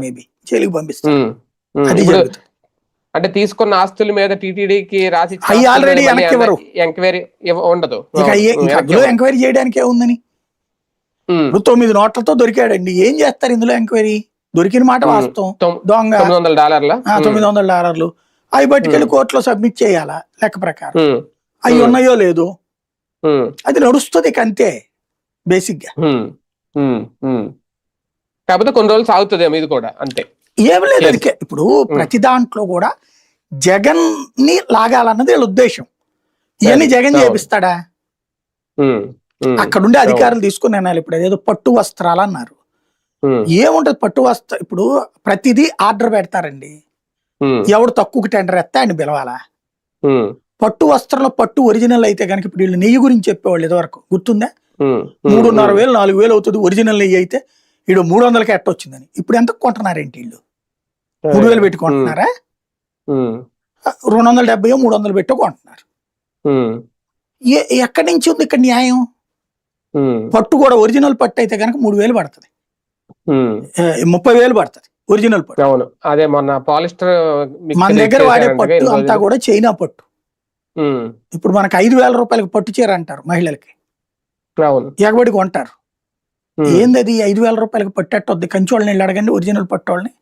Maybe జైలుకి పంపిస్తారు. అది ఇప్పుడు జరుగుతుంది. అంటే తీసుకున్న ఆస్తుల మీద టీటీడీకి రాసి అవి ఆల్రెడీ వెనక్కి ఇవ్వరు. ఎంక్వైరీ ఉండదు. ఇక అందులో ఎంక్వైరీ చేయడానికి ఏముందని, ఇప్పుడు 9 నోట్లతో దొరికాడండి, ఏం చేస్తారు ఇందులో ఎంక్వైరీ? దొరికిన మాట వాస్తవం, దొంగ $900 అవి పట్టుకెళ్ళి కోర్టులో సబ్మిట్ చేయాలా లెక్క ప్రకారం, అవి ఉన్నాయో లేదో అది నడుస్తుంది ఇక అంతే బేసిక్ గా. కాకపోతే కొన్ని రోజులు సాగుతుంది ఇది కూడా అంతే, ఏమి లేదు. అందుకే ఇప్పుడు ప్రతి దాంట్లో కూడా జగన్ ని లాగాలన్నది వీళ్ళ ఉద్దేశం. ఇవన్నీ జగన్ చేపిస్తాడా? అక్కడుండే అధికారులు తీసుకుని అనాలి. ఇప్పుడు ఏదో పట్టు వస్త్రాలు అన్నారు, ఏముంటది పట్టు వస్త్రం? ఇప్పుడు ప్రతిదీ ఆర్డర్ పెడతారండి, ఎవడు తక్కువకి టెండర్ ఎత్తే ఆయన పిలవాలా? పట్టు వస్త్రంలో పట్టు ఒరిజినల్ అయితే కనుక ఇప్పుడు వీళ్ళు నెయ్యి గురించి చెప్పేవాళ్ళు ఇదివరకు గుర్తుందా? 3,500 4,000 అవుతుంది ఒరిజినల్ నెయ్యి అయితే, వీడు 300కి ఎట్టొచ్చిందని. ఇప్పుడు ఎంత కొంటున్నారేంటి వీళ్ళు? 3,000 పెట్టి కొంటున్నారా? 270 300 పెట్టో కొంటున్నారు. ఎక్కడి నుంచి ఉంది ఇక్కడ న్యాయం? పట్టు కూడా ఒరిజినల్ పట్టు అయితే కనుక 3,000 పడుతుంది, 30,000 పడుతుంది ఒరిజినల్ పట్టు. అవును, అదే మొన్న పాలిస్టర్ మన దగ్గర వాడే పట్టు అంతా కూడా చైనా పట్టు. ఇప్పుడు మనకు 5,000 రూపాయలకి పట్టు చీర అంటారు మహిళలకి, ఎగబడి కొంటారు. ఏంది అది 5,000 రూపాయలకి పట్టేట్టొద్ది? కంచి వాళ్ళని వెళ్ళి అడగండి ఒరిజినల్ పట్టు వాళ్ళని.